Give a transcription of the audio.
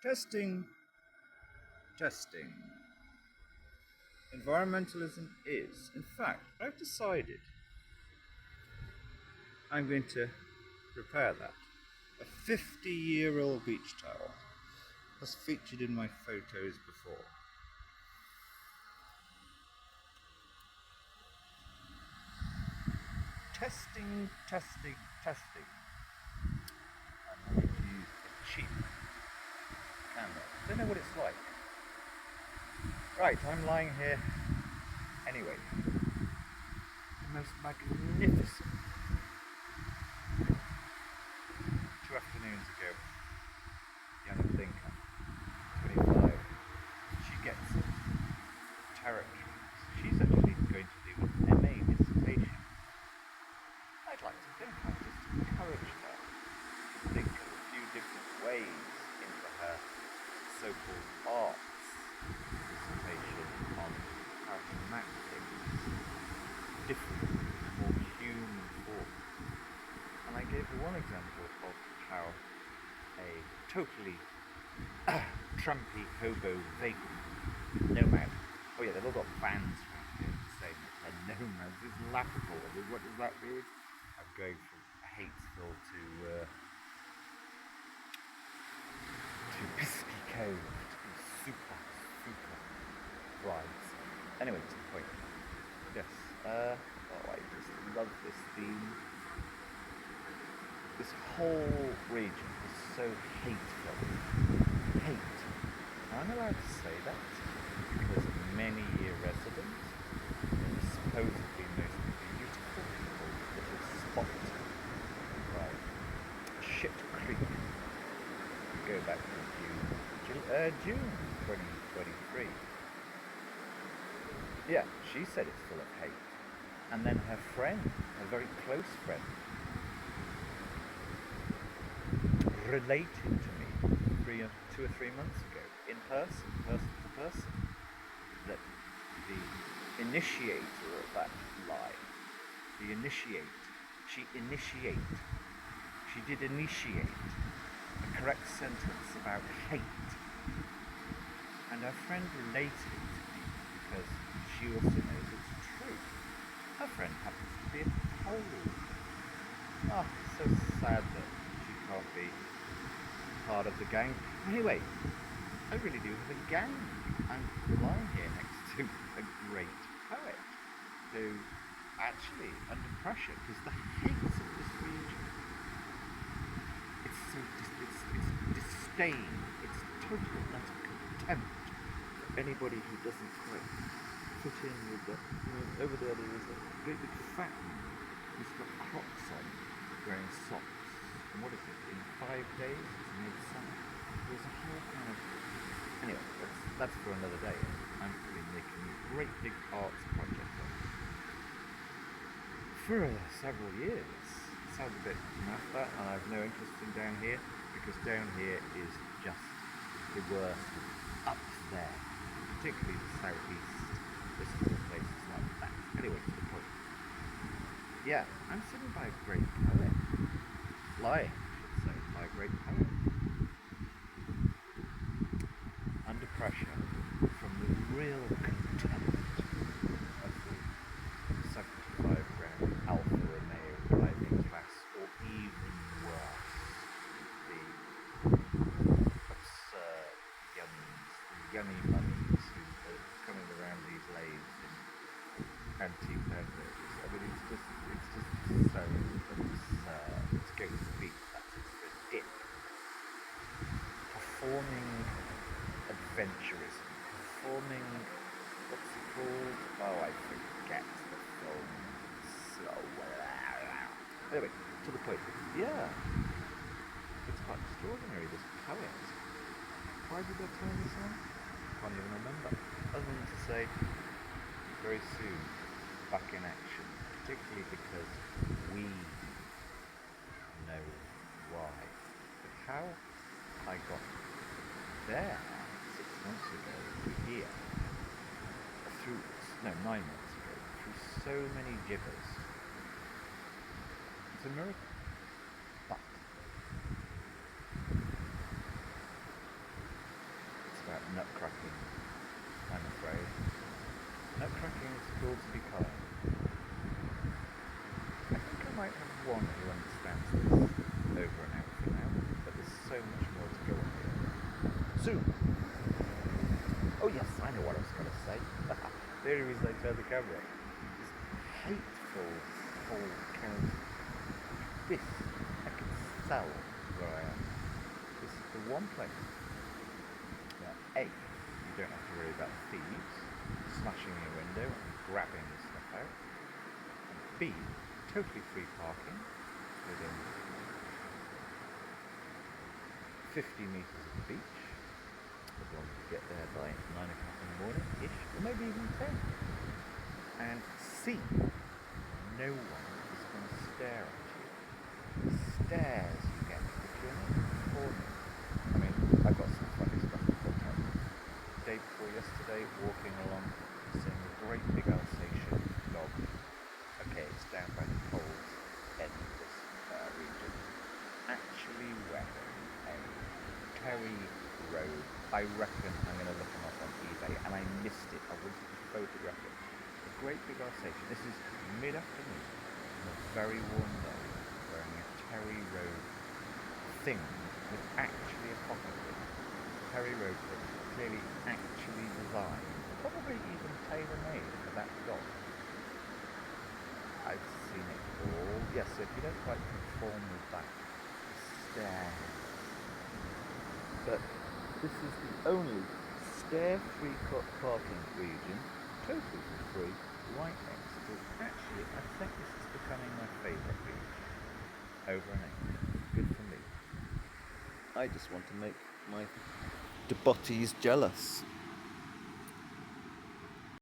Testing, testing. Environmentalism is. In fact, I've decided I'm going to repair that. A 50-year-old beach towel was featured in my photos before. Testing, testing, testing. I'm going to use a cheap camera. Don't know what it's like. Right, I'm lying here anyway. The most magnificent. 2 afternoons ago, young thinker, 25, she gets it. Territories. She's actually going to do an MA dissertation. I'd like to think I've just encouraged her to think of a few different ways into her so-called arts dissertation on how to map things different and more human form. And I gave her one example of how a totally trumpy hobo vagrant nomad. Oh yeah, they've all got vans around here saying that they're nomads. It's laughable. I mean, what does that mean? I'm going from Hatesville to Pisky Cove to be super rides. Anyway, to the point. Yes. I just love this theme. This whole region is so hateful. Hate. I'm allowed to say that because many year residents in the supposedly most beautiful little spot by Shit Creek. Go back to June 2023. Yeah, she said it's full of hate. And then her friend, a very close friend, related to me 2 or 3 months ago, in person to person, that the initiator of that lie, she did initiate a correct sentence about hate. And her friend related it to me because she also knows it's true. Her friend happens to be a Pole. Oh, so sad that she can't be part of the gang. Anyway, I really do have a gang. I'm lying here next to a great poet who actually under pressure because the hate of this region, it's so it's disdain, it's total utter contempt for anybody who doesn't quite fit in with the, over there is a great big fat man who's got Crocs on, wearing socks. And what is it, in 5 days, it's midsummer. There's a whole kind of, anyway, that's for another day. I'm been making a great big arts project on for several years. It sounds a bit naff that, and I've no interest in down here, because down here is just the worst up there, particularly the southeast. This is all places like that. Anyway, to the point. Yeah, I'm sitting by a great poet. Lying, I should say, by a great poet. Under pressure from the real contempt of the 75 grand Alfa Romeo driving class, or even worse, the absurd youngs, the youngy mummies who are coming around these lanes in antique landovers. I mean, it's just so absurd. Let's go to the beach, that's it for a dip. Performing adventurism, performing, what's it called? Oh, I forget the film. So, anyway, to the point. Yeah, it's quite extraordinary, this poet. Why did I turn this on? Can't even remember. Other than to say, very soon, back in action, particularly because we know why. But how I got there 6 months ago to here, through, no, 9 months ago, through so many jibbers, it's a miracle. But nutcracking, I'm afraid. Nutcracking is cool to be kind. I think I might have one who understands this over and out for now, but there's so much more to go on here. Soon! Oh yes, I know what I was going to say. The only reason I turned the camera is hateful whole kind of this. I can tell where I am. This is the one place where A, you don't have to worry about thieves smashing your window and grabbing your stuff out. And B, totally free parking within 50 metres of the beach, as long as you get there by 9 o'clock in the morning-ish, or maybe even 10. And C, no one is going to stare at you. The stares you get if you're not performing. I mean, I've got some funny stuff to put up. The day before yesterday, walking along, seeing a great big Alsatian dog. Okay, it's down by the Coles end of this region. Actually wearing a Kerry robe. I reckon I'm going to look them up on eBay, and I missed it. I wanted to photograph it. A great big Alsatian. This is mid-afternoon on a very warm day, wearing a Terry robe thing with actually a pocket in it. Terry robe thing, clearly actually designed, probably even tailor-made for that dog. I've seen it all. Yes, so if you don't quite conform with that stare. But this is the only stare-free parking region, totally for free, right next to. Actually, I think this is becoming my favourite beach. Over and out. Good for me. I just want to make my Debotties jealous.